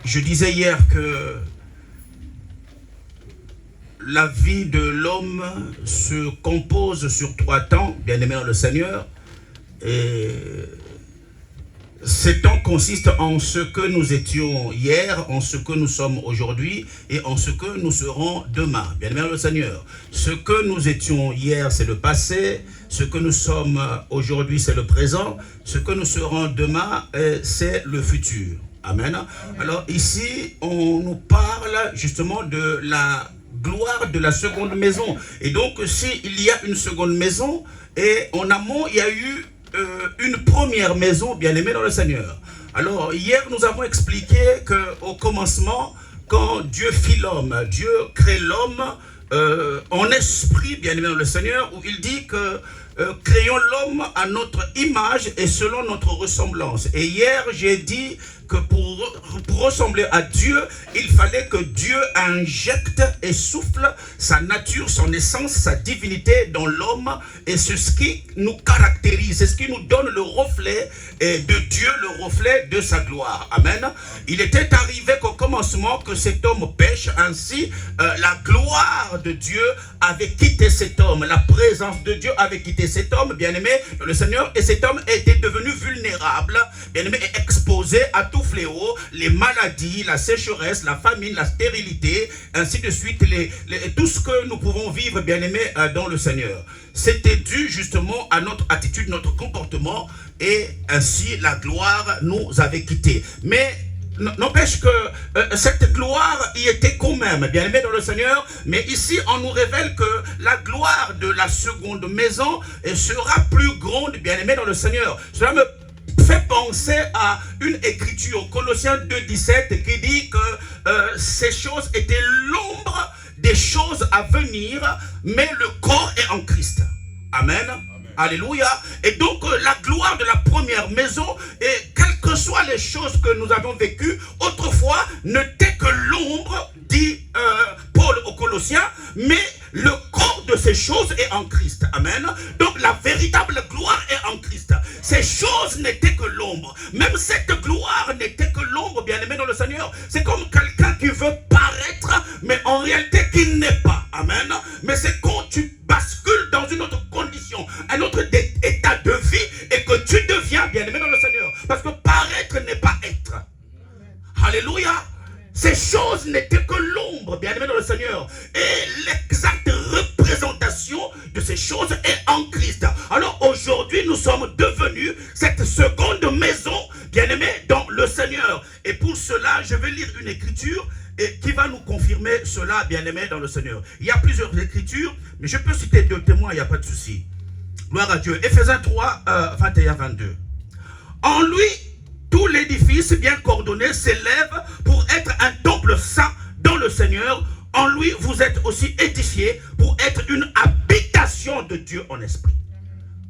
Je disais hier que la vie de l'homme se compose sur 3 temps, bien aimé dans le Seigneur. Et ces temps consistent en ce que nous étions hier, en ce que nous sommes aujourd'hui et en ce que nous serons demain. Bien aimé dans le Seigneur. Ce que nous étions hier, c'est le passé. Ce que nous sommes aujourd'hui, c'est le présent. Ce que nous serons demain, c'est le futur. Amen. Alors ici, on nous parle justement de la gloire de la seconde maison. Et donc, s'il y a une seconde maison, et en amont, il y a eu une première maison, bien aimée dans le Seigneur. Alors, hier, nous avons expliqué qu'au commencement, quand Dieu fit l'homme, Dieu crée l'homme en esprit, bien aimé dans le Seigneur, où il dit que créons l'homme à notre image et selon notre ressemblance. Et hier, j'ai dit que pour ressembler à Dieu, il fallait que Dieu injecte et souffle sa nature, son essence, sa divinité dans l'homme. Et c'est ce qui nous caractérise, c'est ce qui nous donne le reflet de Dieu, le reflet de sa gloire. Amen. Il était arrivé qu'au commencement que cet homme pêche, ainsi la gloire de Dieu avait quitté cet homme, la présence de Dieu avait quitté cet homme, bien-aimé dans le Seigneur, et cet homme était devenu vulnérable, bien-aimé, et exposé à tout fléau, les maladies, la sécheresse, la famine, la stérilité, ainsi de suite, tout ce que nous pouvons vivre, bien-aimé, dans le Seigneur. C'était dû justement à notre attitude, notre comportement, et ainsi la gloire nous avait quittés. Mais n'empêche que cette gloire y était quand même, bien aimé dans le Seigneur, mais ici on nous révèle que la gloire de la seconde maison sera plus grande, bien aimé dans le Seigneur. Cela me fait penser à une écriture, Colossiens 2,17, qui dit que ces choses étaient l'ombre des choses à venir, mais le corps est en Christ. Amen. Alléluia. Et donc la gloire de la première maison, et quelles que soient les choses que nous avons vécues autrefois, n'était que l'ombre, dit Paul aux Colossiens, mais le corps de ces choses est en Christ. Amen. Donc la véritable gloire est en Christ. Ces choses n'étaient que l'ombre. Même cette gloire n'était que l'ombre, bien aimé dans le Seigneur. C'est comme quelqu'un qui veut paraître, mais en réalité qui n'est pas. Amen. Mais c'est quand tu bascules dans une autre condition, un autre état de vie, et que tu deviens bien aimé dans le Seigneur. Parce que paraître n'est pas être. Alléluia. Ces choses n'étaient que l'ombre, bien aimé dans le Seigneur. Et l'exacte représentation de ces choses est en Christ. Alors aujourd'hui, nous sommes devenus cette seconde maison, bien aimé dans le Seigneur. Et pour cela, je vais lire une écriture qui va nous confirmer cela, bien aimé dans le Seigneur. Il y a plusieurs écritures, mais je peux citer 2 témoins, il n'y a pas de souci. Gloire à Dieu. Éphésiens 3, 21-22. En lui, tout l'édifice bien coordonné s'élève pour être un temple saint dans le Seigneur. En lui, vous êtes aussi édifiés pour être une habitation de Dieu en esprit.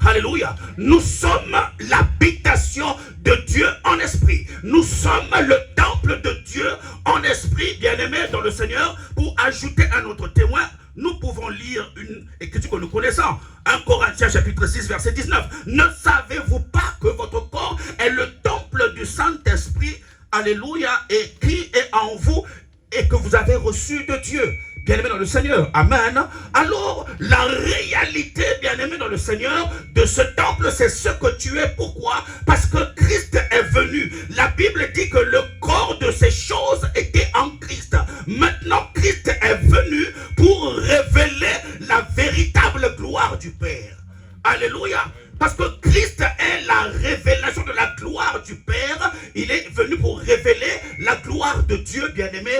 Alléluia. Nous sommes l'habitation de Dieu en esprit. Nous sommes le temple de Dieu en esprit, bien-aimé dans le Seigneur. Pour ajouter un autre témoin, nous pouvons lire une écriture que nous connaissons. 1 Corinthiens chapitre 6 verset 19. Ne savez-vous pas que votre corps est le temple du Saint-Esprit, alléluia, et qui est en vous et que vous avez reçu de Dieu? Bien-aimé dans le Seigneur, amen. Alors, la réalité, bien-aimé dans le Seigneur, de ce temple, c'est ce que tu es. Pourquoi? Parce que Christ est venu. La Bible dit que le corps de ces choses était en Christ. Maintenant, Christ est venu pour révéler la véritable gloire du Père. Alléluia. Parce que Christ est la révélation de la gloire du Père. Il est venu pour révéler la gloire de Dieu, bien-aimé,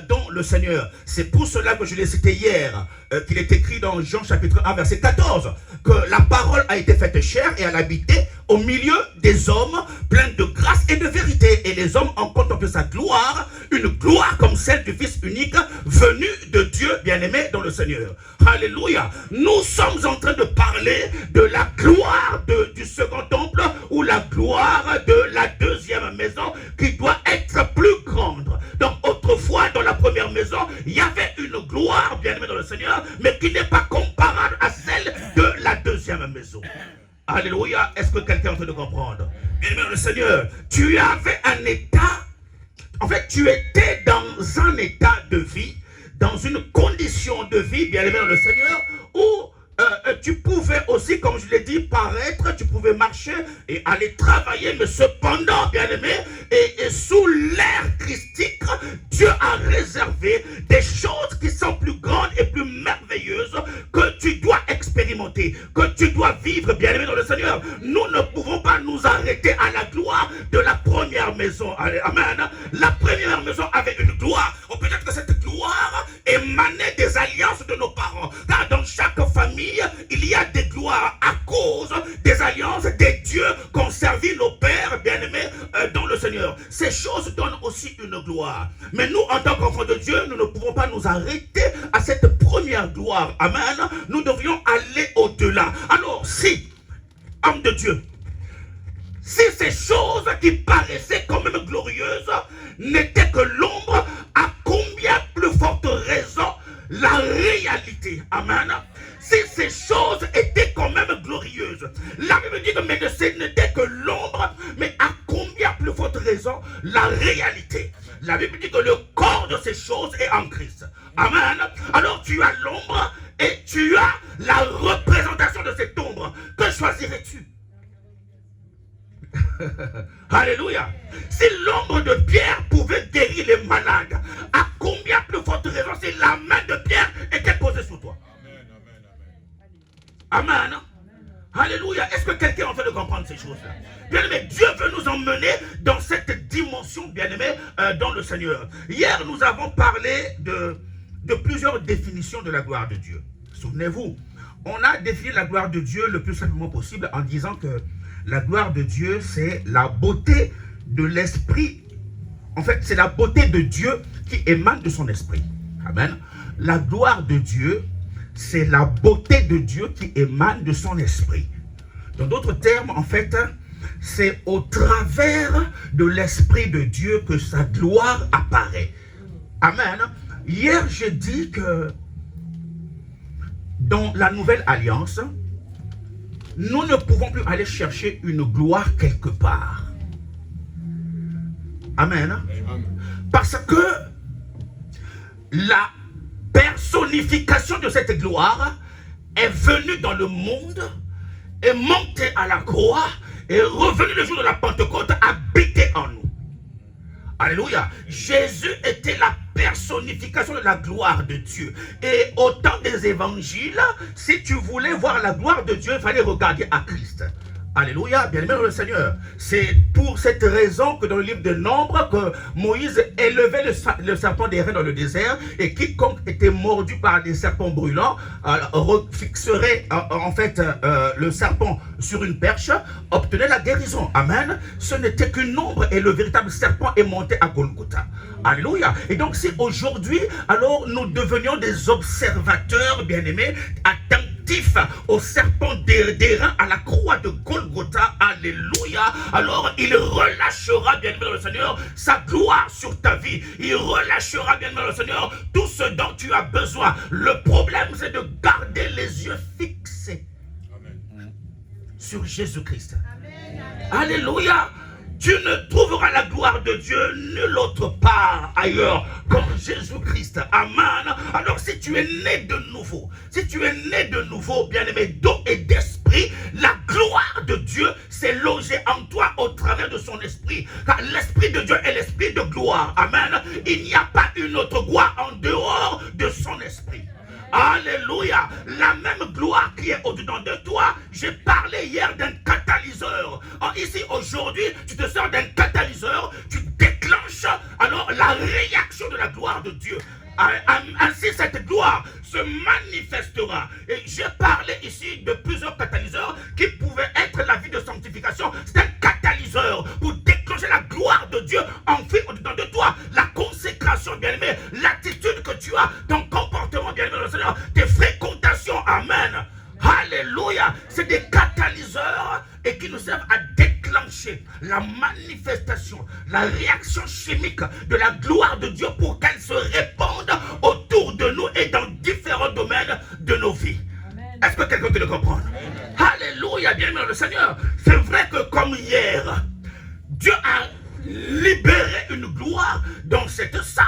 dans le Seigneur. C'est pour cela que je l'ai cité hier, qu'il est écrit dans Jean chapitre 1, verset 14, que la parole a été faite chair et elle habitait au milieu des hommes, pleine de grâce et de vérité. Et les hommes ont contemplé sa gloire, une gloire comme celle du Fils unique, venu de Dieu, bien-aimé, dans le Seigneur. Alléluia. Nous sommes en train de parler de la gloire du second temple, ou la gloire de la deuxième maison, qui doit être plus grande. Donc autrefois, dans la première maison, il y avait une gloire, bien-aimé dans le Seigneur, mais qui n'est pas comparable à celle de la deuxième maison. Alléluia. Est-ce que quelqu'un est en train de comprendre? Bien-aimé dans le Seigneur, tu avais un état. En fait, tu étais dans un état de vie, dans une condition de vie, bien aimé dans le Seigneur, où tu pouvais aussi, comme je l'ai dit, paraître, tu pouvais marcher et aller travailler, mais cependant, bien aimé, et sous l'ère christique, Dieu a réservé des choses qui sont plus grandes et plus merveilleuses que tu dois expérimenter, que tu dois vivre, bien aimé dans le Seigneur. Nous ne pouvons pas nous arrêter à la gloire de la première maison. Amen. La première maison avait une gloire. Ou peut-être que cette gloire émanait des alliances de nos parents. Car dans chaque famille, il y a des gloires à cause des alliances des dieux qu'ont servi nos pères bien-aimés dans le Seigneur. Ces choses donnent aussi une gloire. Mais nous, en tant qu'enfants de Dieu, nous ne pouvons pas nous arrêter à cette première gloire. Amen. Nous devrions aller au-delà. Alors, si, homme de Dieu, si ces choses qui paraissaient quand même glorieuses n'étaient que l'ombre, à combien plus forte raison la réalité. Amen. Si ces choses étaient quand même glorieuses, la Bible dit que mais ce n'était que l'ombre, mais à combien plus forte raison la réalité. La Bible dit que le corps de ces choses est en Christ. Amen. Alors tu as l'ombre et tu as la représentation de cette ombre. Que choisirais-tu? Alléluia. Si l'ombre de Pierre pouvait guérir les malades, à combien plus forte raison si la main de Pierre était posée sur toi? Amen. Alléluia. Est-ce que quelqu'un est en train de comprendre ces choses-là? Bien-aimé, Dieu veut nous emmener dans cette dimension, bien-aimé, dans le Seigneur. Hier, nous avons parlé de plusieurs définitions de la gloire de Dieu. Souvenez-vous, on a défini la gloire de Dieu le plus simplement possible en disant que la gloire de Dieu, c'est la beauté de l'esprit. En fait, c'est la beauté de Dieu qui émane de son esprit. Amen. La gloire de Dieu, c'est la beauté de Dieu qui émane de son esprit. Dans d'autres termes, en fait, c'est au travers de l'esprit de Dieu que sa gloire apparaît. Amen. Hier, j'ai dit que dans la nouvelle alliance, nous ne pouvons plus aller chercher une gloire quelque part. Amen. Parce que la personnification de cette gloire est venue dans le monde, est montée à la croix, est revenue le jour de la Pentecôte, habiter en nous. Alléluia. Jésus était la personnification de la gloire de Dieu. Et au temps des évangiles, si tu voulais voir la gloire de Dieu, il fallait regarder à Christ. Alléluia, bien-aimé dans le Seigneur. C'est pour cette raison que dans le livre de Nombres, que Moïse élevait le serpent des reins dans le désert, et quiconque était mordu par des serpents brûlants fixerait en fait le serpent sur une perche, obtenait la guérison. Amen. Ce n'était qu'une ombre et le véritable serpent est monté à Golgotha. Alléluia. Et donc si aujourd'hui, alors nous devenions des observateurs, bien-aimés, attentifs au serpent des reins à la croix de Golgotha, alléluia, alors il relâchera, bien-aimé dans le Seigneur, sa gloire sur ta vie. Il relâchera, bien-aimé dans le Seigneur, tout ce dont tu as besoin. Le problème, c'est de garder les yeux fixés sur Jésus-Christ. Alléluia. Tu ne trouveras la gloire de Dieu nulle autre part ailleurs qu'en Jésus-Christ. Amen. Alors si tu es né de nouveau, bien-aimé, d'eau et d'esprit, la gloire de Dieu s'est logée en toi au travers de son esprit. Car l'esprit de Dieu est l'esprit de gloire. Amen. Il n'y a pas une autre gloire en dehors de son esprit. Alléluia. La même gloire qui est au-dedans de toi. J'ai parlé hier d'un catalyseur. Ici, aujourd'hui, tu te sers d'un catalyseur. Tu déclenches alors la réaction de la gloire de Dieu. Ainsi, cette gloire se manifestera. Et j'ai parlé ici de plusieurs catalyseurs qui pouvaient être la vie de sanctification. C'est un catalyseur pour déclencher la gloire de Dieu en vie au-dedans de toi. La consécration, bien-aimé, l'attitude que tu as, ton comportement, bien-aimé dans le Seigneur, tes fréquentations, amen. Alléluia. C'est des catalyseurs et qui nous servent à déclencher la manifestation, la réaction chimique de la gloire de Dieu pour qu'elle se répande autour de nous et dans différents domaines de nos vies. Est-ce que quelqu'un peut le comprendre? Alléluia, bien-aimé dans le Seigneur. C'est vrai que comme hier, Dieu a libéré une gloire dans cette salle,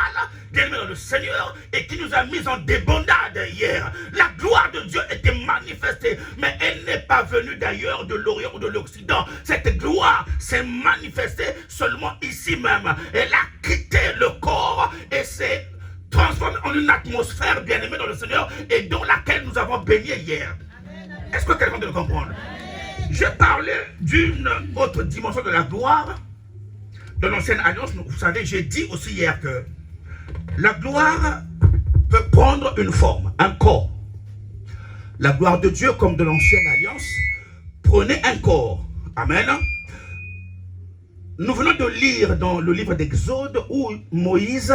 bien-aimé dans le Seigneur, et qui nous a mis en débandade hier. La gloire de Dieu était manifestée, mais elle n'est pas venue d'ailleurs, de l'Orient ou de l'Occident. Cette gloire s'est manifestée seulement ici même. Elle a quitté le corps et s'est transformée en une atmosphère, bien-aimée dans le Seigneur, et dans laquelle nous avons baigné hier. Est-ce que quelqu'un peut le comprendre? J'ai parlé d'une autre dimension de la gloire de l'ancienne alliance. Vous savez, j'ai dit aussi hier que la gloire peut prendre une forme, un corps. La gloire de Dieu, comme de l'ancienne alliance, prenait un corps. Amen. Nous venons de lire dans le livre d'Exode où Moïse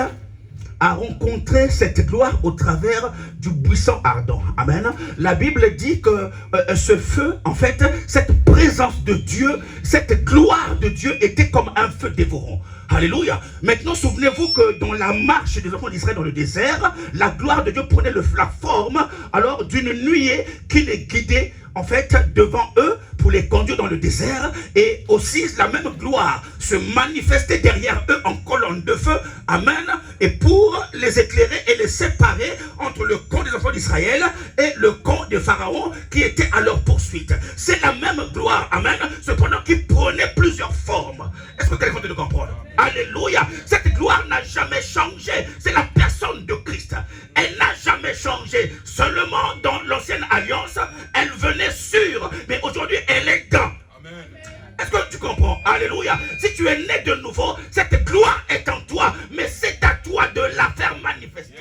a rencontré cette gloire au travers du buisson ardent. Amen. La Bible dit que ce feu, en fait, cette présence de Dieu, cette gloire de Dieu était comme un feu dévorant. Alléluia. Maintenant, souvenez-vous que dans la marche des enfants d'Israël dans le désert, la gloire de Dieu prenait la forme alors d'une nuée qui les guidait en fait devant eux pour les conduire dans le désert, et aussi la même gloire se manifestait derrière eux en colonne de feu, amen, et pour les éclairer et les séparer entre le camp des enfants d'Israël et le camp de Pharaon qui était à leur poursuite. C'est la même gloire, amen, cependant qui prenait plusieurs formes. Est-ce que quelqu'un peut le comprendre? Alléluia. Cette gloire n'a jamais changé. C'est la personne de Christ. Elle n'a jamais changé. Seulement dans l'ancienne alliance, elle venait sur, mais aujourd'hui elle est dans. Est-ce que tu comprends? Alléluia. Si tu es né de nouveau, cette gloire est en toi, mais c'est à toi de la faire manifester.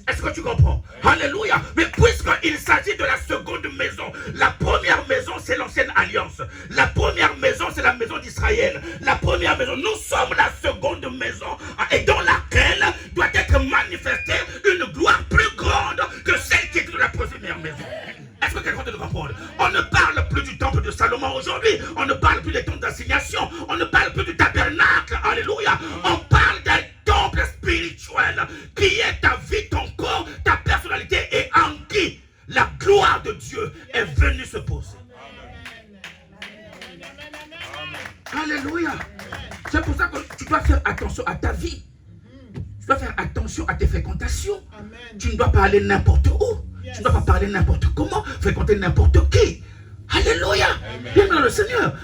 Est-ce que tu comprends? Alléluia. Mais puisqu'il s'agit de la seconde maison, la première maison c'est l'ancienne alliance. La première maison c'est la maison d'Israël. La première maison, nous sommes la seconde maison, et dans laquelle doit être manifestée une gloire plus grande que celle qui était de la première maison. Est-ce que quelqu'un peut le comprendre? On ne parle plus du temple de Salomon aujourd'hui. On ne parle plus des temples d'assignation. On ne parle plus du tabernacle. Alléluia. On parle d'un temple spirituel qui est ta vie, ton corps, ta personnalité, et en qui la gloire de Dieu est venue se poser. Alléluia. C'est pour ça que tu dois faire attention à ta vie. Tu dois faire attention à tes fréquentations. Tu ne dois pas aller n'importe où. Tu ne dois pas parler n'importe comment, fréquenter n'importe qui. Alléluia. Bien dans le Seigneur.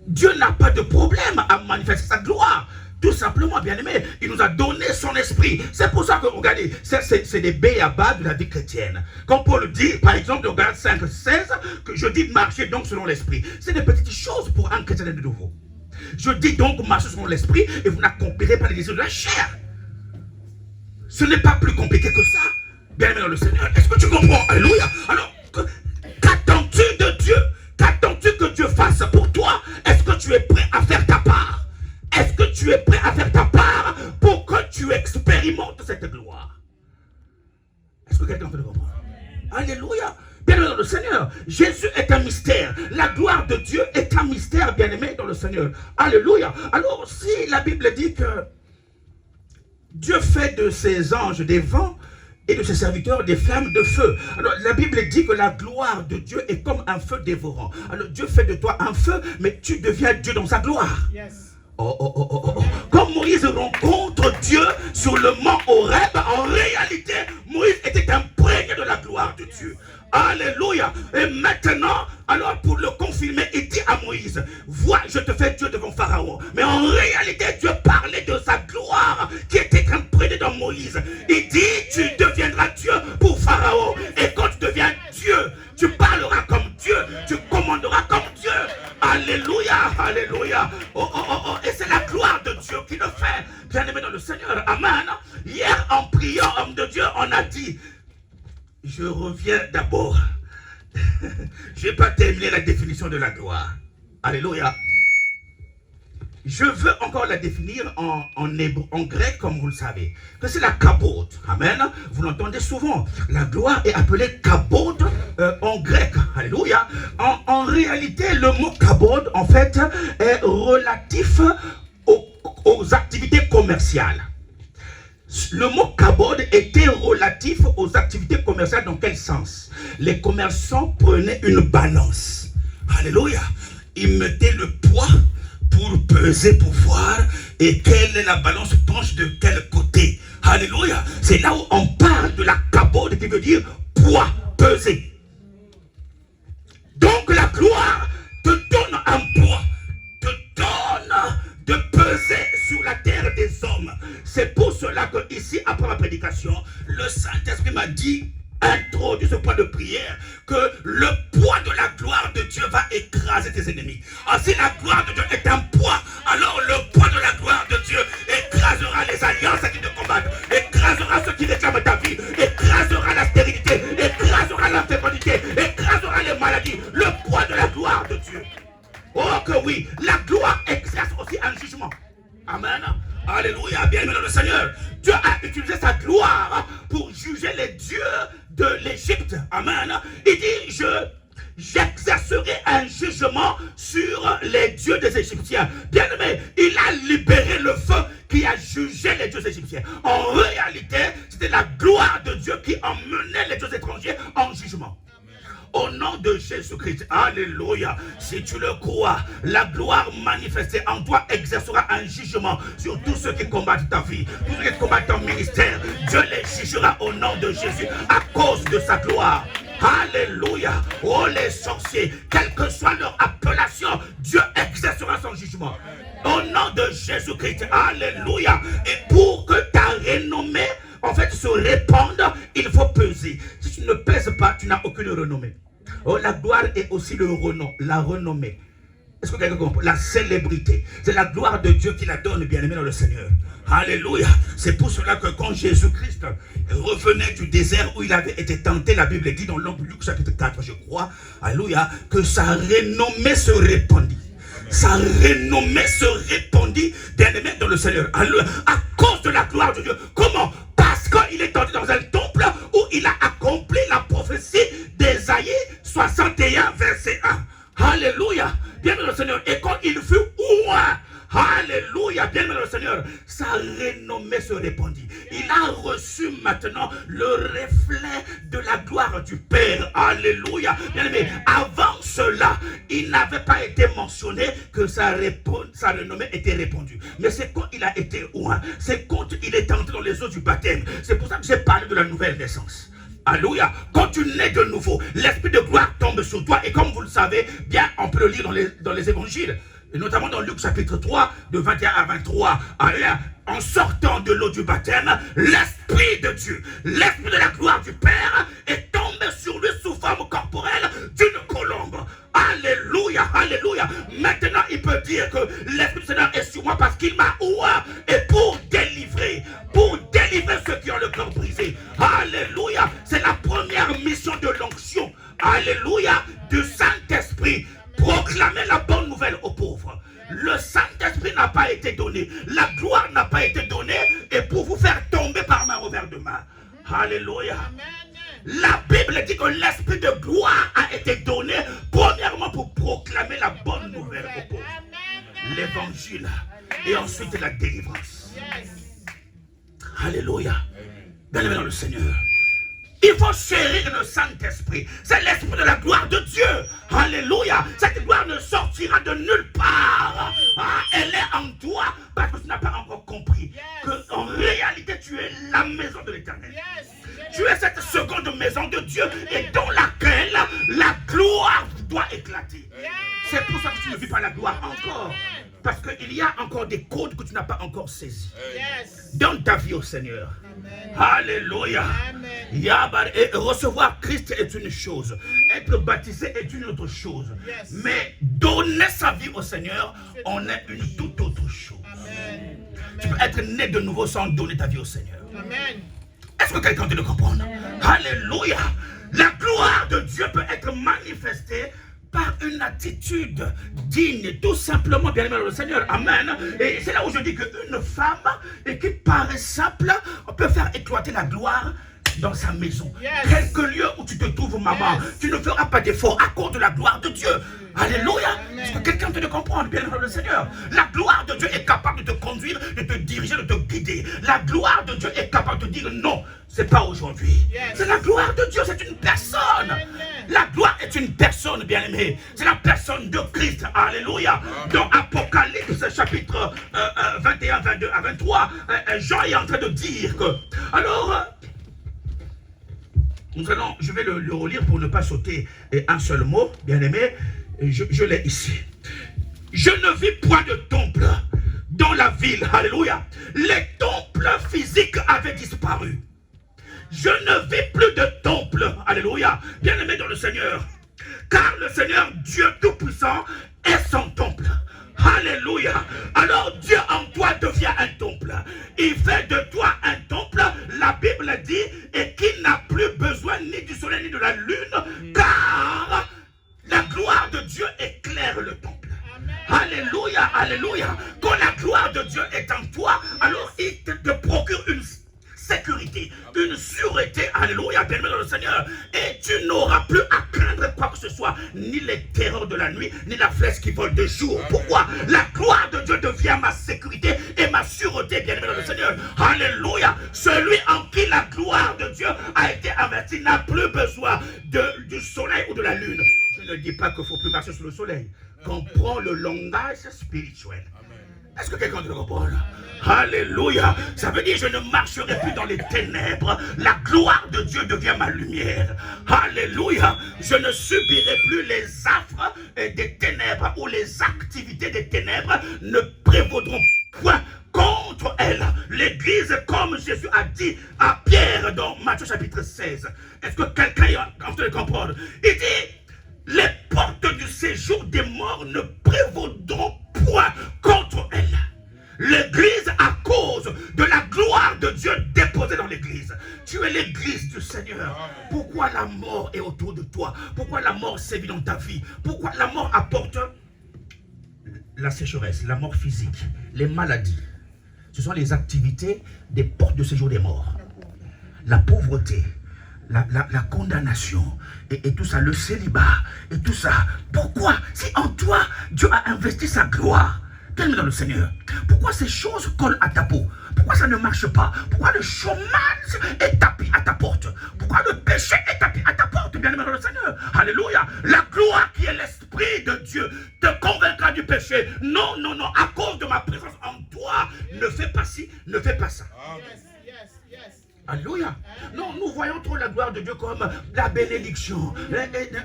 Dieu n'a pas de problème à manifester sa gloire. Tout simplement, bien aimé, il nous a donné son esprit. C'est pour ça que, regardez, c'est des b.a.-ba de la vie chrétienne. Quand Paul dit, par exemple, dans Galates 5, 16, que je dis marcher donc selon l'esprit. C'est des petites choses pour un chrétien de nouveau. Je dis donc marcher selon l'esprit et vous n'accomplirez pas les désirs de la chair. Ce n'est pas plus compliqué que ça. Bien aimé dans le Seigneur, est-ce que tu comprends? Alléluia. Alors, qu'attends-tu de Dieu? Qu'attends-tu que Dieu fasse pour toi? Est-ce que tu es prêt à faire ta part? Est-ce que tu es prêt à faire ta part pour que tu expérimentes cette gloire? Est-ce que quelqu'un peut le comprendre? Alléluia. Bien aimé dans le Seigneur, Jésus est un mystère. La gloire de Dieu est un mystère, bien aimé dans le Seigneur. Alléluia. Alors, si la Bible dit que Dieu fait de ses anges des vents et de ses serviteurs des flammes de feu. Alors la Bible dit que la gloire de Dieu est comme un feu dévorant. Alors Dieu fait de toi un feu, mais tu deviens Dieu dans sa gloire. Yes. Comme Moïse rencontre Dieu sur le mont Horeb, en réalité, Moïse était imprégné de la gloire de Dieu. Alléluia. Et maintenant, alors pour le confirmer, il dit à Moïse, vois, je te fais Dieu devant Pharaon. Mais en réalité, Dieu parlait de sa gloire qui était imprégnée dans Moïse. Il dit, tu deviendras Dieu pour Pharaon. Et quand tu deviens Dieu, tu parleras comme Dieu, tu commanderas comme Dieu. Alléluia, alléluia. Et c'est la gloire de Dieu qui le fait. Bien aimé dans le Seigneur, amen. Hier, en priant, homme de Dieu, on a dit, je reviens d'abord. Je n'ai pas terminé la définition de la gloire. Alléluia. Je veux encore la définir en hébreu, en grec, comme vous le savez. Que c'est la kabod. Amen. Vous l'entendez souvent. La gloire est appelée kabod en grec. Alléluia. En réalité, le mot kabod, en fait, est relatif aux activités commerciales. Le mot kabod était relatif aux activités commerciales. Dans quel sens? Les commerçants prenaient une balance. Alléluia. Ils mettaient le poids pour pour peser, pour voir et quelle est la balance penche de quel côté. Alléluia. C'est là où on parle de la kabod qui veut dire poids, peser. Donc la gloire te donne un poids, te donne de peser sur la terre des hommes. C'est pour cela que ici, après ma prédication, le Saint-Esprit m'a dit, introduit ce point de prière, que le poids de la gloire de Dieu va écraser tes ennemis. Alors, si la gloire de Dieu est un poids, alors le poids de la gloire de Dieu écrasera les alliances qui te combattent, écrasera ceux qui réclament ta vie, écrasera la stérilité, écrasera l'infécondité, écrasera les maladies. Le poids de la gloire de Dieu. Oh que oui, la gloire exerce aussi un jugement. Amen. Alléluia, bien-aimé dans le Seigneur. Dieu a utilisé sa gloire pour juger les dieux de l'Égypte. Amen. Il dit, j'exercerai un jugement sur les dieux des Égyptiens. Bien-aimé, il a libéré le feu qui a jugé les dieux égyptiens. En réalité, c'était la gloire de Dieu qui emmenait les dieux étrangers en jugement. Au nom de Jésus-Christ, alléluia, si tu le crois, la gloire manifestée en toi exercera un jugement sur tous ceux qui combattent ta vie, tous ceux qui combattent ton ministère. Dieu les jugera au nom de Jésus à cause de sa gloire. Alléluia. Oh les sorciers, quelle que soit leur appellation, Dieu exercera son jugement. Au nom de Jésus-Christ, alléluia. Et pour que ta renommée en fait se répande, il faut peser. Si tu ne pèses pas, tu n'as aucune renommée. Oh, la gloire est aussi le renom, la renommée. Est-ce que quelqu'un comprend? La célébrité. C'est la gloire de Dieu qui la donne, bien-aimé dans le Seigneur. Alléluia. C'est pour cela que quand Jésus-Christ revenait du désert où il avait été tenté, la Bible dit dans Luc chapitre 4, je crois, alléluia, que sa renommée se répandit. Sa renommée se répandit, bien-aimé dans le Seigneur. Alléluia. À cause de la gloire de Dieu. Comment? Parce qu'il est entré dans un temple où il a accompli la prophétie d'Ésaïe 61, verset 1. Alléluia. Bien dans le Seigneur. Et quand il fut oint, alléluia, bien dans le Seigneur, sa renommée se répandit. Il a reçu maintenant le reflet de la gloire du Père. Alléluia. Bien aimé, avant cela, il n'avait pas été mentionné que sa renommée était répandue. Mais c'est quand il a été oint, c'est quand il est entré dans les eaux du baptême. C'est pour ça que j'ai parlé de la nouvelle naissance. Alléluia. Quand tu nais de nouveau, l'esprit de gloire tombe sur toi. Et comme vous le savez, bien, on peut le lire dans les évangiles. Et notamment dans Luc chapitre 3, de 21 à 23. Alléluia. En sortant de l'eau du baptême, l'esprit de Dieu, l'esprit de la gloire du Père est tombé sur lui sous forme corporelle d'une colombe. Alléluia, alléluia. Maintenant, il peut dire que l'esprit du Seigneur est sur moi parce qu'il m'a oint et pour délivrer ceux qui ont le cœur brisé. Alléluia. C'est la première mission de l'onction. Alléluia. Du Saint-Esprit. Proclamer la bonne nouvelle aux pauvres. Le Saint-Esprit n'a pas été donné. La gloire n'a pas été donnée. Et pour vous faire tomber par main revers de main. Alléluia. La Bible dit que l'esprit de gloire a été donné premièrement pour proclamer la bonne nouvelle aux pauvres. L'évangile. Et ensuite la délivrance. Alléluia. Bien-aimé dans le Seigneur. Il faut chérir le Saint-Esprit. C'est l'esprit de la gloire de Dieu. Alléluia. Cette gloire ne sortira de nulle part. Elle est en toi parce que tu n'as pas encore compris qu'en réalité tu es la maison de l'Éternel. Tu es cette seconde maison de Dieu et dans laquelle la gloire doit éclater. C'est pour ça que tu ne vis pas la gloire encore. Parce qu'il y a encore des codes que tu n'as pas encore saisis. Donne ta vie au Seigneur. Alléluia. Et recevoir Christ est une chose. Être baptisé est une autre chose. Mais donner sa vie au Seigneur, on est une toute autre chose. Tu peux être né de nouveau sans donner ta vie au Seigneur. Est-ce que quelqu'un peut le comprendre? Alléluia. La gloire de Dieu peut être manifestée par une attitude digne, tout simplement, bien aimé le Seigneur. Amen. Et c'est là où je dis qu'une femme qui paraît simple, on peut faire éclater la gloire dans sa maison. Quelque lieu où tu te trouves, maman, tu ne feras pas d'effort à cause de la gloire de Dieu. Alléluia. Est-ce que quelqu'un peut te comprendre, bien aimé le Seigneur? La gloire de Dieu est capable de te conduire, de te diriger, de te guider. La gloire de Dieu est capable de te dire non. c'est pas aujourd'hui. C'est la gloire de Dieu, c'est une personne. La gloire est une personne, bien-aimée. C'est la personne de Christ. Alléluia. Dans Apocalypse, chapitre 21, 22 à 23, Jean est en train de dire que... Alors, je vais le relire pour ne pas sauter un seul mot, bien-aimé. Je l'ai ici. Je ne vis point de temple dans la ville. Alléluia. Les temples physiques avaient disparu. Je ne vis plus de temple. Alléluia. Bien-aimé dans le Seigneur. Car le Seigneur, Dieu Tout-Puissant, est son temple. Alléluia. Alors Dieu en toi devient un temple. Il fait de toi un temple. La Bible dit, et qu'il n'a plus besoin ni du soleil ni de la lune, car la gloire de Dieu éclaire le temple. Alléluia, alléluia. Quand la gloire de Dieu est en toi, alors il te procure une sécurité, une sûreté, alléluia, bien-aimé dans le Seigneur. Et tu n'auras plus à craindre quoi que ce soit, ni les terreurs de la nuit, ni la flèche qui vole de jour. Pourquoi? La gloire de Dieu devient ma sécurité et ma sûreté, bien-aimé dans le Seigneur. Alléluia. Celui en qui la gloire de Dieu a été investie n'a plus besoin du soleil ou de la lune. Je ne dis pas qu'il ne faut plus marcher sur le soleil. Comprends le langage spirituel. Est-ce que quelqu'un le comprend? Alléluia. Ça veut dire je ne marcherai plus dans les ténèbres. La gloire de Dieu devient ma lumière. Alléluia. Je ne subirai plus les affres des ténèbres ou les activités des ténèbres ne prévaudront point contre elle. L'Église, comme Jésus a dit à Pierre dans Matthieu chapitre 16. Est-ce que quelqu'un est en train de comprendre? Il dit, les portes du séjour des morts ne prévaudront point contre elle. L'Église, à cause de la gloire de Dieu déposée dans l'Église. Tu es l'Église du Seigneur. Pourquoi la mort est autour de toi? Pourquoi la mort sévit dans ta vie? Pourquoi la mort apporte la sécheresse, la mort physique, les maladies? Ce sont les activités des portes de séjour des morts. La pauvreté, la condamnation et tout ça, le célibat et tout ça. Pourquoi? Si en toi, Dieu a investi sa gloire, bien-aimé dans le Seigneur, pourquoi ces choses collent à ta peau? Pourquoi ça ne marche pas? Pourquoi le chômage est tapis à ta porte? Pourquoi le péché est tapis à ta porte, bien-aimé dans le Seigneur? Alléluia. La gloire qui est l'Esprit de Dieu te convaincra du péché. Non, non, non, à cause de ma présence en toi, ne fais pas ci, ne fais pas ça. Alléluia. Non, nous voyons trop la gloire de Dieu comme la bénédiction.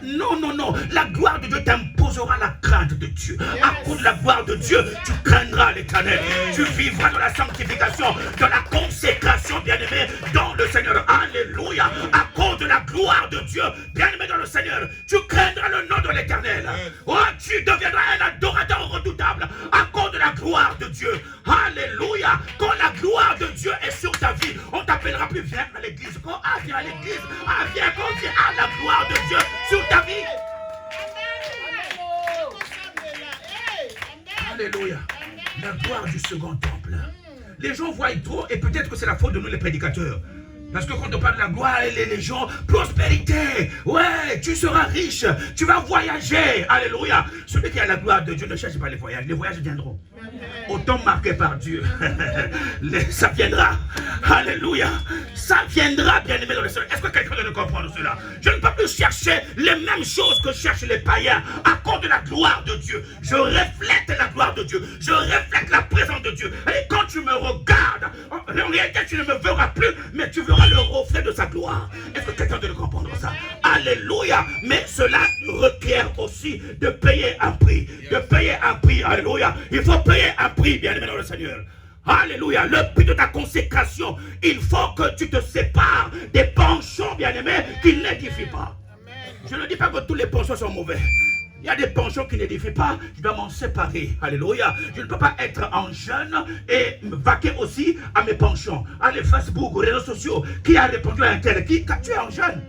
Non, non, non. La gloire de Dieu t'imposera la crainte de Dieu. À cause de la gloire de Dieu, tu craindras l'Éternel. Tu vivras dans la sanctification, dans la consécration, bien-aimé, dans le Seigneur. Alléluia. À cause de la gloire de Dieu, bien-aimé dans le Seigneur, tu craindras le nom de l'Éternel. Oh, tu deviendras un adorateur redoutable à cause de la gloire de Dieu. Alléluia. Quand la gloire de Dieu est sur ta vie, on t'appellera plus viens à l'église. Quand viens à l'église, viens quand viens à la gloire de Dieu sur ta vie. Alléluia. La gloire du second temple. Les gens voient trop et peut-être que c'est la faute de nous les prédicateurs. Parce que quand on parle de la gloire, les gens, prospérité, ouais, tu seras riche, tu vas voyager, alléluia. Celui qui a la gloire de Dieu ne cherche pas les voyages viendront. Autant marqué par Dieu, ça viendra, alléluia, ça viendra, bien-aimé dans le Seigneur. Est-ce que quelqu'un doit comprendre cela? Je ne peux plus chercher les mêmes choses que cherchent les païens à cause de la gloire de Dieu. Je reflète la gloire de Dieu, je reflète la présence de Dieu. Et quand tu me regardes, en réalité tu ne me verras plus, mais tu verras le reflet de sa gloire. Est-ce que quelqu'un doit comprendre ça? Alléluia. Mais cela requiert aussi de payer un prix, alléluia. Il faut payer un prix, bien-aimé dans le Seigneur. Alléluia. Le prix de ta consécration, il faut que tu te sépares des penchants, bien-aimés, qui n'édifient pas. Je ne dis pas que tous les penchants sont mauvais. Il y a des penchants qui n'édifient pas, je dois m'en séparer. Alléluia. Je ne peux pas être en jeûne et me vaquer aussi à mes penchants. Allez, Facebook, aux réseaux sociaux, qui a répondu à un tel? Tu es en jeûne.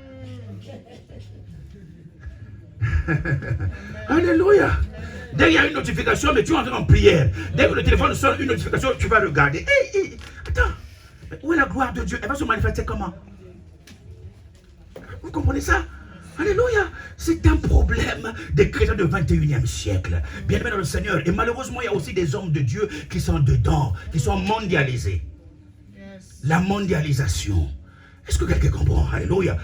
Alléluia. Dès qu'il y a une notification, mais tu entres en prière. Dès que le téléphone sonne, une notification, tu vas regarder. Hey, attends, mais où est la gloire de Dieu? Elle va se manifester comment? Vous comprenez ça? Alléluia. C'est un problème des chrétiens du 21e siècle. Bien-aimés dans le Seigneur. Et malheureusement, il y a aussi des hommes de Dieu qui sont dedans, qui sont mondialisés. La mondialisation. Est-ce que quelqu'un comprend? Alléluia.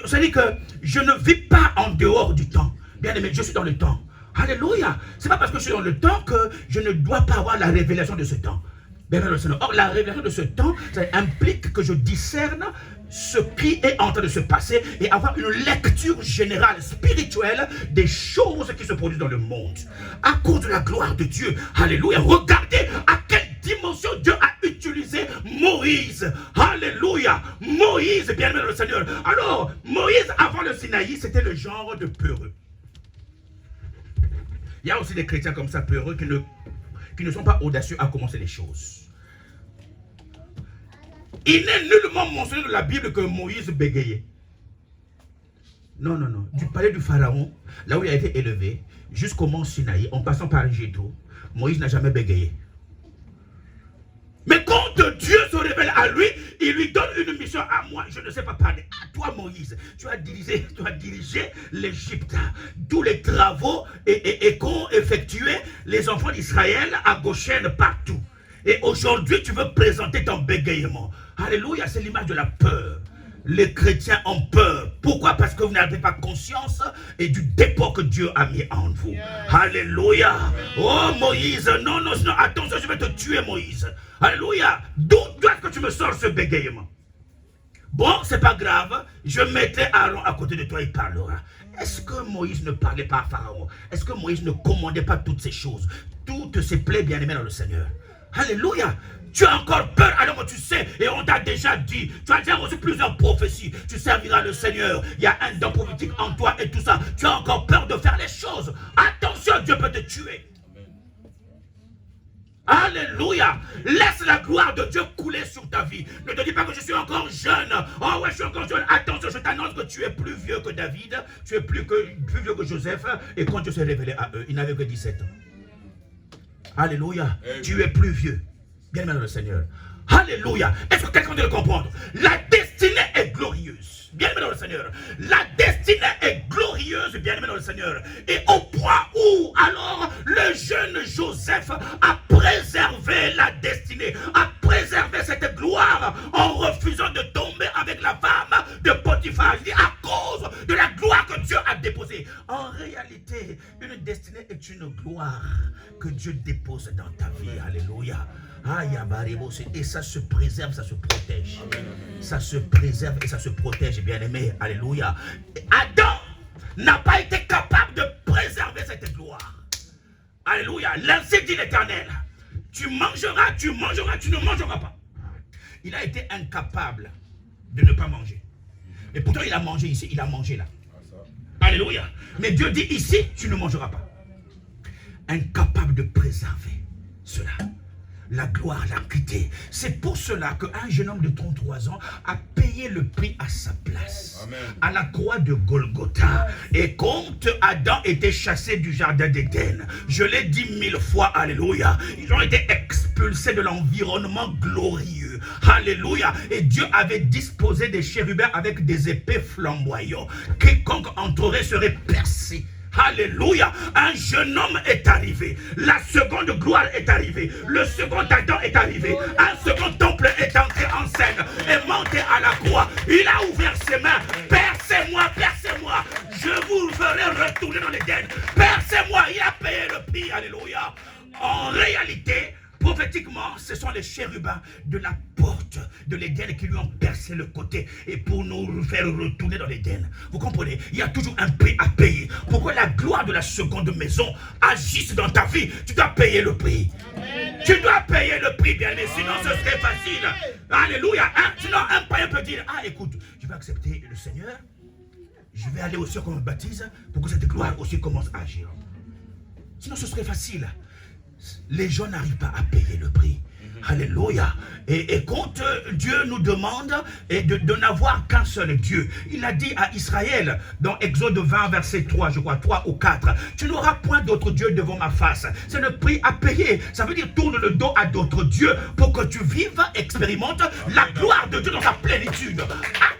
Ça dit que je ne vis pas en dehors du temps. Bien aimé, je suis dans le temps. Alléluia. C'est pas parce que je suis dans le temps que je ne dois pas avoir la révélation de ce temps. Bien aimé, or, la révélation de ce temps, ça implique que je discerne ce qui est en train de se passer et avoir une lecture générale, spirituelle des choses qui se produisent dans le monde. À cause de la gloire de Dieu. Alléluia. Regardez à quelle dimension Dieu a utilisé Moïse. Alléluia. Moïse, bien aimé dans le Seigneur. Alors, Moïse, avant le Sinaï, c'était le genre de peureux. Il y a aussi des chrétiens comme ça, peureux, qui ne sont pas audacieux à commencer les choses. Il n'est nullement mentionné dans la Bible que Moïse bégayait. Non, non, non. Du palais du Pharaon, là où il a été élevé, jusqu'au mont Sinaï, en passant par Jéthro, Moïse n'a jamais bégayé. Mais quand Dieu se révèle à lui, il lui donne une mission à moi. Je ne sais pas parler. À toi, Moïse, tu as dirigé l'Égypte. Tous les travaux et qu'ont effectué les enfants d'Israël à Goshen partout. Et aujourd'hui, tu veux présenter ton bégayement. Alléluia, c'est l'image de la peur. Les chrétiens ont peur. Pourquoi? Parce que vous n'avez pas conscience et du dépôt que Dieu a mis en vous. Yes. Alléluia. Oh Moïse, non, non, non, attention, je vais te tuer Moïse. Alléluia. D'où est-ce que tu me sors ce bégayement? Bon, c'est pas grave, je mettrai Aaron à côté de toi, il parlera. Est-ce que Moïse ne parlait pas à Pharaon? Est-ce que Moïse ne commandait pas toutes ces choses? Toutes ces plaies bien-aimées dans le Seigneur. Alléluia. Tu as encore peur alors que tu sais, et on t'a déjà dit, tu as déjà reçu plusieurs prophéties, tu serviras le Seigneur, il y a un don prophétique en toi et tout ça, tu as encore peur de faire les choses. Attention, Dieu peut te tuer. Alléluia. Laisse la gloire de Dieu couler sur ta vie. Ne te dis pas que je suis encore jeune. Oh ouais, je suis encore jeune. Attention, je t'annonce que tu es plus vieux que David, tu es plus vieux que Joseph, et quand Dieu s'est révélé à eux, il n'avait que 17 ans. Alléluia. Tu es plus vieux. Bien-aimé dans le Seigneur. Alléluia. Est-ce que quelqu'un doit le comprendre? La destinée est glorieuse. Bien-aimé dans le Seigneur. La destinée est glorieuse, bien-aimé dans le Seigneur. Et au point où, alors, le jeune Joseph a préservé la destinée, a préservé cette gloire en refusant de tomber avec la femme de Potiphar. À cause de la gloire que Dieu a déposée. En réalité, une destinée est une gloire que Dieu dépose dans ta vie. Alléluia. Et ça se préserve, ça se protège. Ça se préserve et ça se protège, bien-aimé. Alléluia. Adam n'a pas été capable de préserver cette gloire. Alléluia. L'ainsi dit l'Éternel. Tu mangeras, tu ne mangeras pas. Il a été incapable de ne pas manger. Et pourtant, il a mangé ici, il a mangé là. Alléluia. Mais Dieu dit ici, tu ne mangeras pas. Incapable de préserver cela. La gloire l'a quitté. C'est pour cela qu'un jeune homme de 33 ans a payé le prix à sa place. Amen. À la croix de Golgotha. Et quand Adam était chassé du jardin d'Éden, je l'ai dit 1000 fois, alléluia, ils ont été expulsés de l'environnement glorieux. Alléluia. Et Dieu avait disposé des chérubins avec des épées flamboyantes. Quiconque entrerait serait percé. Alléluia. Un jeune homme est arrivé. La seconde gloire est arrivée. Le second Adam est arrivé. Un second temple est entré en scène. Et monté à la croix. Il a ouvert ses mains. Percez-moi, percez-moi. Je vous ferai retourner dans l'Éden. Percez-moi. Il a payé le prix. Alléluia. En réalité, prophétiquement, ce sont les chérubins de la porte de l'Éden qui lui ont percé le côté et pour nous faire retourner dans l'Éden. Vous comprenez? Il y a toujours un prix à payer. Pourquoi la gloire de la seconde maison agisse dans ta vie? Tu dois payer le prix. Amen. Tu dois payer le prix, bien aimé. Sinon, ce serait facile. Alléluia. Sinon, un païen peut dire, ah, écoute, je vais accepter le Seigneur. Je vais aller aussi qu'on me baptise pour que cette gloire aussi commence à agir. Sinon, ce serait facile. Les gens n'arrivent pas à payer le prix. Alléluia. Et quand Dieu nous demande de n'avoir qu'un seul Dieu, il a dit à Israël dans Exode 20 verset 3, je crois 3 ou 4, tu n'auras point d'autre Dieu devant ma face. C'est le prix à payer. Ça veut dire tourne le dos à d'autres dieux pour que tu vives, expérimentes la gloire de Dieu dans sa plénitude.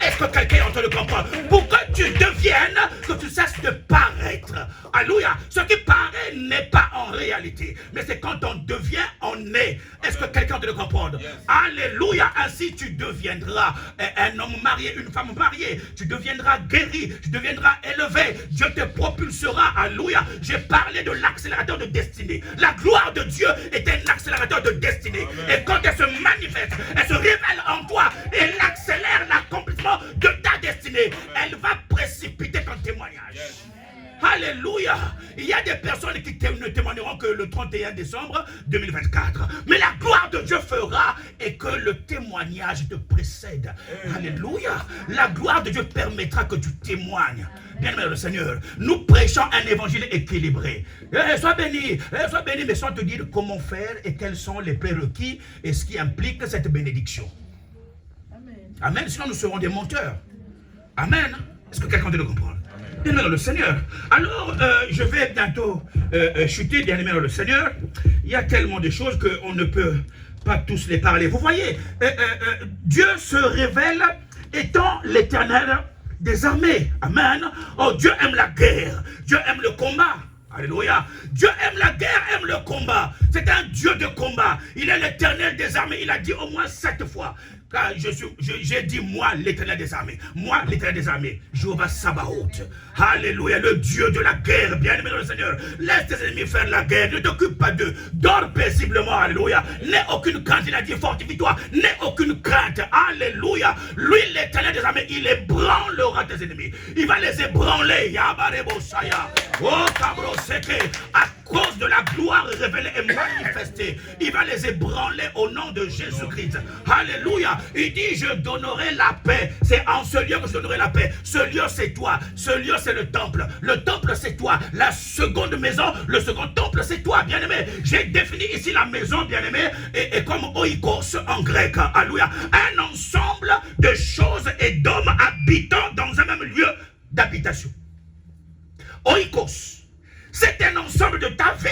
Est-ce que quelqu'un est en train de comprendre? Pour que tu deviennes, que tu cesses de paraître. Alléluia. Ce qui paraît n'est pas en réalité, mais c'est quand on devient, on est. Est-ce que quelqu'un quelqu'un de le comprendre? Alléluia. Ainsi tu deviendras un homme marié, une femme mariée. Tu deviendras guéri, tu deviendras élevé. Dieu te propulsera. Alléluia. J'ai parlé de l'accélérateur de destinée. La gloire de Dieu est un accélérateur de destinée. Amen. Et quand elle se manifeste, elle se révèle en toi et elle accélère l'accomplissement de ta destinée. Amen. Elle va précipiter ton témoignage. Yes. Alléluia. Il y a des personnes qui ne témoigneront que le 31 décembre 2024. Mais la gloire de Dieu fera et que le témoignage te précède. Alléluia. La gloire de Dieu permettra que tu témoignes. Bien-aimé le Seigneur, nous prêchons un évangile équilibré. Sois béni, mais sans te dire comment faire et quels sont les prérequis et ce qui implique cette bénédiction. Amen. Amen. Sinon nous serons des menteurs. Amen. Est-ce que quelqu'un doit le comprendre? Bien-aimé dans le Seigneur. Alors, je vais bientôt chuter, bien-aimé dans le Seigneur. Il y a tellement de choses qu'on ne peut pas tous les parler. Vous voyez, Dieu se révèle étant l'Éternel des armées. Amen. Oh, Dieu aime la guerre. Dieu aime le combat. Alléluia. Dieu aime la guerre, aime le combat. C'est un Dieu de combat. Il est l'Éternel des armées. Il a dit au moins 7 fois. Car j'ai dit moi l'Éternel des armées. Moi l'Éternel des armées. Jéhovah Sabaoth. Alléluia. Le Dieu de la guerre. Bien-aimé dans le Seigneur. Laisse tes ennemis faire la guerre. Ne t'occupe pas d'eux. Dors paisiblement. Alléluia. N'aie aucune crainte. Il a dit fortifie-toi. N'aie aucune crainte. Alléluia. Lui l'Éternel des armées. Il ébranlera tes ennemis. Il va les ébranler. Yabarebo Shaya. Oh Kabro Seke. À cause de la gloire révélée et manifestée. Il va les ébranler au nom de Jésus-Christ. Alléluia. Il dit je donnerai la paix. C'est en ce lieu que je donnerai la paix. Ce lieu c'est toi. Ce lieu c'est le temple. Le temple c'est toi. La seconde maison, le second temple c'est toi. Bien-aimé, j'ai défini ici la maison, bien-aimé, et comme oikos en grec. Alléluia. Un ensemble de choses et d'hommes habitant dans un même lieu d'habitation. Oikos. C'est un ensemble de ta vie.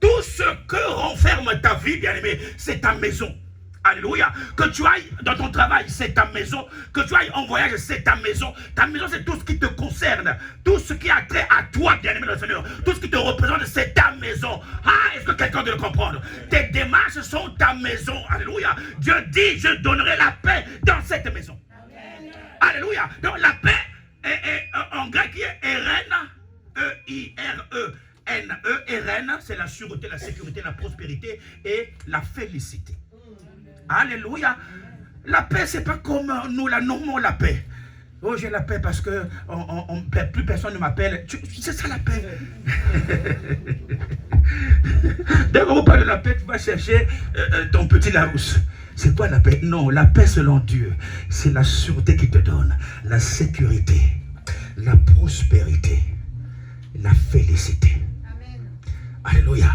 Tout ce que renferme ta vie, bien-aimé, c'est ta maison. Alléluia. Que tu ailles dans ton travail, c'est ta maison. Que tu ailles en voyage, c'est ta maison. Ta maison, c'est tout ce qui te concerne. Tout ce qui a trait à toi, bien-aimé le Seigneur. Tout ce qui te représente, c'est ta maison. Ah, est-ce que quelqu'un doit le comprendre? Tes démarches sont ta maison. Alléluia. Dieu dit, je donnerai la paix dans cette maison. Amen. Alléluia. Donc la paix, en grec, qui est Eren. E-I-R-E-N-E, Eren, c'est la sûreté, la sécurité, la prospérité et la félicité. Alléluia. La paix, c'est pas comme nous la nommons la paix. Oh, j'ai la paix parce que plus personne ne m'appelle. C'est ça la paix. Dès qu'on vous parle de la paix, tu vas chercher ton petit Larousse. C'est quoi la paix? Non, la paix selon Dieu, c'est la sûreté qui te donne, la sécurité, la prospérité, la félicité. Amen. Alléluia.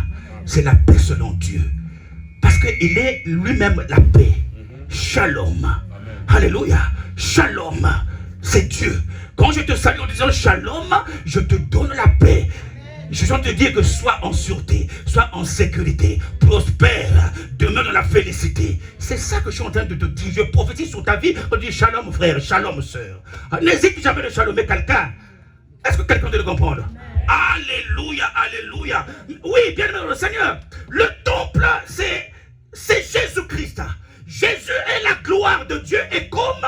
C'est la paix selon Dieu. Parce qu'il est lui-même la paix. Shalom. Amen. Alléluia. Shalom. C'est Dieu. Quand je te salue en disant shalom, je te donne la paix. Je viens te dire que sois en sûreté, sois en sécurité, prospère, demeure dans la félicité. C'est ça que je suis en train de te dire. Je prophétise sur ta vie. On dit shalom frère, shalom sœur. N'hésite jamais de shalomer quelqu'un. Est-ce que quelqu'un doit le comprendre? Alléluia, alléluia. Oui, bien aimé le Seigneur. Le temple, c'est Jésus-Christ. Jésus est la gloire de Dieu. Et comme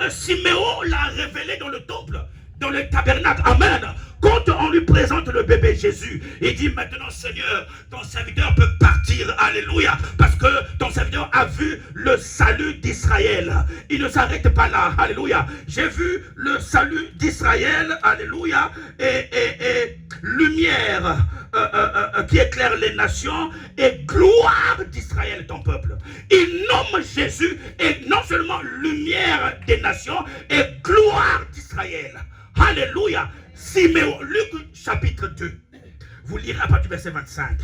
Siméon l'a révélé dans le temple, dans le tabernacle. Amen. Quand on lui présente le bébé Jésus, il dit maintenant Seigneur, ton serviteur peut partir, alléluia, parce que ton serviteur a vu le salut d'Israël. Il ne s'arrête pas là, alléluia. J'ai vu le salut d'Israël, alléluia, et lumière qui éclaire les nations, et gloire d'Israël, ton peuple. Il nomme Jésus, et non seulement lumière des nations, et gloire d'Israël. Alléluia. Siméon, Luc chapitre 2. Vous lirez à partir du verset 25.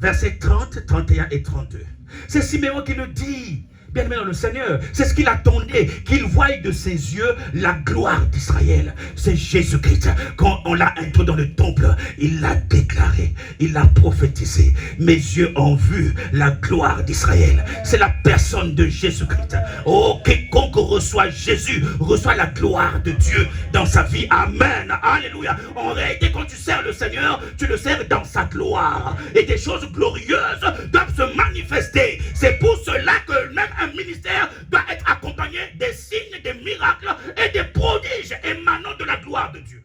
Versets 30, 31 et 32. C'est Siméon qui le dit. bien aimé dans le Seigneur. C'est ce qu'il attendait, qu'il voie de ses yeux la gloire d'Israël. C'est Jésus-Christ. Quand on l'a introduit dans le temple, il l'a déclaré, il l'a prophétisé. Mes yeux ont vu la gloire d'Israël. C'est la personne de Jésus-Christ. Oh, quiconque reçoit Jésus, reçoit la gloire de Dieu dans sa vie. Amen. Alléluia. En réalité, quand tu sers le Seigneur, tu le sers dans sa gloire. Et des choses glorieuses doivent se manifester. C'est pour cela que même un ministère doit être accompagné des signes, des miracles et des prodiges émanant de la gloire de Dieu.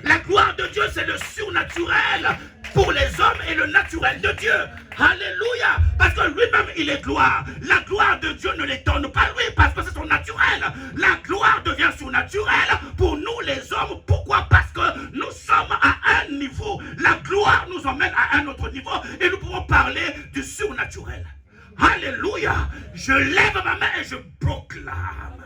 La gloire de Dieu, c'est le surnaturel pour les hommes et le naturel de Dieu. Alléluia. Parce que lui-même, il est gloire. La gloire de Dieu ne l'étonne pas lui parce que c'est son naturel. La gloire devient surnaturelle pour nous les hommes. Pourquoi? Parce que nous sommes à un niveau. La gloire nous emmène à un autre niveau et nous pouvons parler du surnaturel. Alléluia. Je lève ma main et je proclame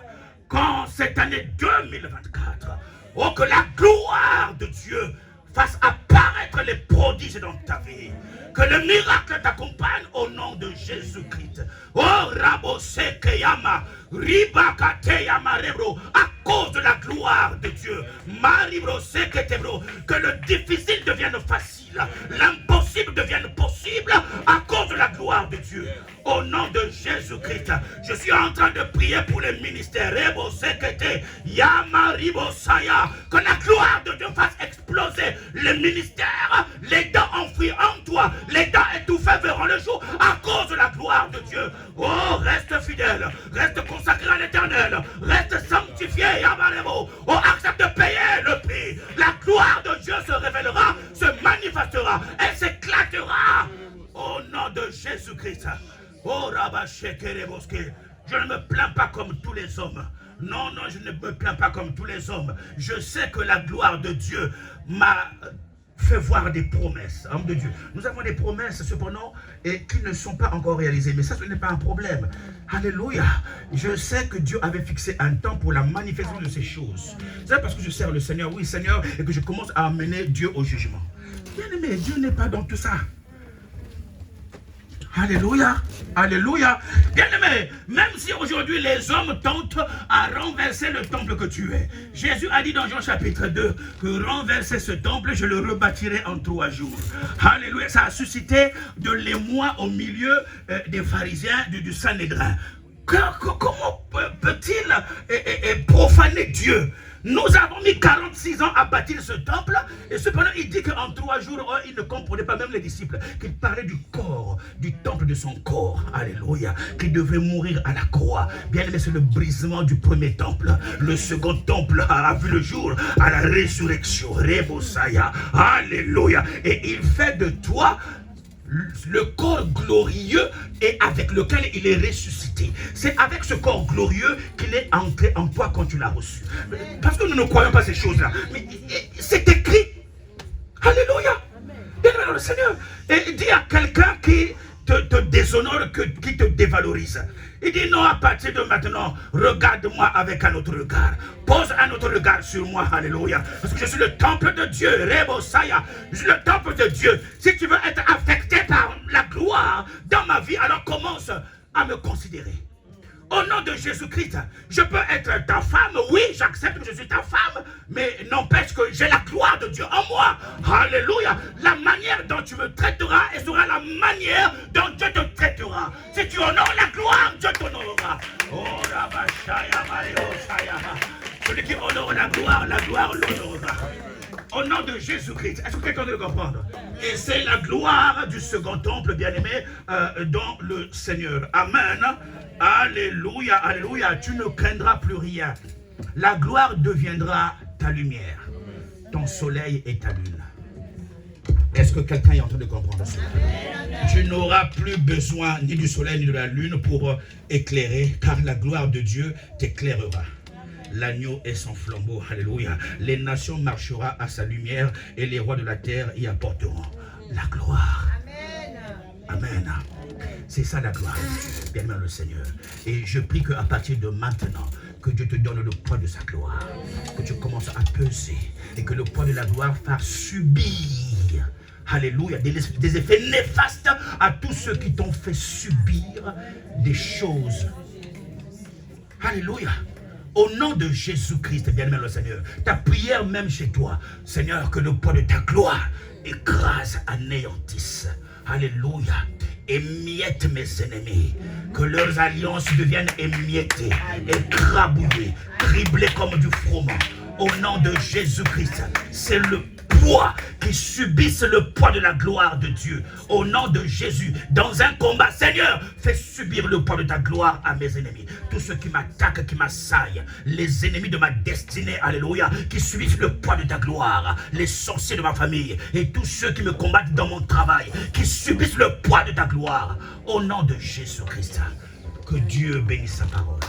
qu'en cette année 2024, oh, que la gloire de Dieu fasse apparaître les prodiges dans ta vie. Que le miracle t'accompagne au nom de Jésus-Christ. Oh, Rabo Sekeyama, Ribakateyama Rebro, à cause de la gloire de Dieu. Maribro Seketebro, que le difficile devienne facile, l'impossible devienne possible à cause de la gloire de Dieu. Au nom de Jésus-Christ, je suis en train de prier pour les ministères. Rebo Sekete, Yama Ribo Saya, que la gloire de Dieu fasse exploser les ministères, les dents enfouies en toi, les dents étouffées verront le jour à cause de la gloire de Dieu. Oh, reste fidèle, reste consacré à l'Éternel, reste sanctifié, Yamarebo. Oh, accepte de payer le prix. La gloire de Dieu se révélera, se manifestera, elle s'éclatera au nom de Jésus-Christ. Oh, Rabashekereboske, je ne me plains pas comme tous les hommes. Non, non, je ne me plains pas comme tous les hommes. Je sais que la gloire de Dieu m'a fait voir des promesses. Homme de Dieu. Nous avons des promesses, cependant, et qui ne sont pas encore réalisées. Mais ça, ce n'est pas un problème. Alléluia. Je sais que Dieu avait fixé un temps pour la manifestation de ces choses. C'est parce que je sers le Seigneur, oui, Seigneur, et que je commence à amener Dieu au jugement. Bien aimé, Dieu n'est pas dans tout ça. Alléluia, alléluia. Bien aimé, même si aujourd'hui les hommes tentent à renverser le temple que tu es, Jésus a dit dans Jean chapitre 2 que renverser ce temple, je le rebâtirai en 3 jours. Alléluia, ça a suscité de l'émoi au milieu des pharisiens du Sanhédrin. Comment peut-il profaner Dieu? Nous avons mis 46 ans à bâtir ce temple, et cependant il dit qu'en 3 jours, il ne comprenait pas, même les disciples, qu'il parlait du corps, du temple de son corps, alléluia, qui devait mourir à la croix. Bien aimé, c'est le brisement du premier temple. Le second temple a vu le jour à la résurrection, Rebosaya, alléluia, et il fait de toi le corps glorieux et avec lequel il est ressuscité. C'est avec ce corps glorieux qu'il est entré en toi quand tu l'as reçu. Parce que nous ne croyons pas ces choses-là. Mais c'est écrit. Alléluia. Bien dans le Seigneur. Et dis à quelqu'un qui te déshonore, qui te dévalorise. Il dit non, à partir de maintenant, regarde-moi avec un autre regard. Pose un autre regard sur moi, alléluia. Parce que je suis le temple de Dieu, Rebosaya. Je suis le temple de Dieu. Si tu veux être affecté par la gloire dans ma vie, alors commence à me considérer. Au nom de Jésus-Christ, je peux être ta femme, oui, j'accepte que je suis ta femme, mais n'empêche que j'ai la gloire de Dieu en moi. Alléluia. La manière dont tu me traiteras et sera la manière dont Dieu te traitera. Si tu honores la gloire, Dieu t'honorera. Oh, Rabashaya, Mariosaya. Celui qui honore la gloire l'honorera. Au nom de Jésus-Christ. Est-ce que quelqu'un doit le comprendre? Et c'est la gloire du second temple, bien-aimé, dans le Seigneur. Amen. Alléluia, alléluia. Tu ne craindras plus rien. La gloire deviendra ta lumière, ton soleil et ta lune. Est-ce que quelqu'un est en train de comprendre ça? Tu n'auras plus besoin ni du soleil ni de la lune pour éclairer, car la gloire de Dieu t'éclairera. L'agneau est son flambeau, alléluia. Les nations marcheront à sa lumière et les rois de la terre y apporteront la gloire. Amen. C'est ça la gloire de Dieu, bien aimé le Seigneur. Et je prie qu'à partir de maintenant, que Dieu te donne le poids de sa gloire. Que tu commences à peser et que le poids de la gloire fasse subir alléluia, des effets néfastes à tous ceux qui t'ont fait subir des choses. Alléluia. Au nom de Jésus-Christ, bien-aimé le Seigneur, ta prière même chez toi, Seigneur, que le poids de ta gloire écrase, anéantisse. Alléluia. Émiette mes ennemis, que leurs alliances deviennent émiettées, écrabouillées, criblées comme du froment. Au nom de Jésus-Christ, c'est le poids qui subissent le poids de la gloire de Dieu. Au nom de Jésus, dans un combat, Seigneur, fais subir le poids de ta gloire à mes ennemis. Tous ceux qui m'attaquent, qui m'assaillent, les ennemis de ma destinée, alléluia, qui subissent le poids de ta gloire, les sorciers de ma famille et tous ceux qui me combattent dans mon travail, qui subissent le poids de ta gloire. Au nom de Jésus-Christ, que Dieu bénisse sa parole.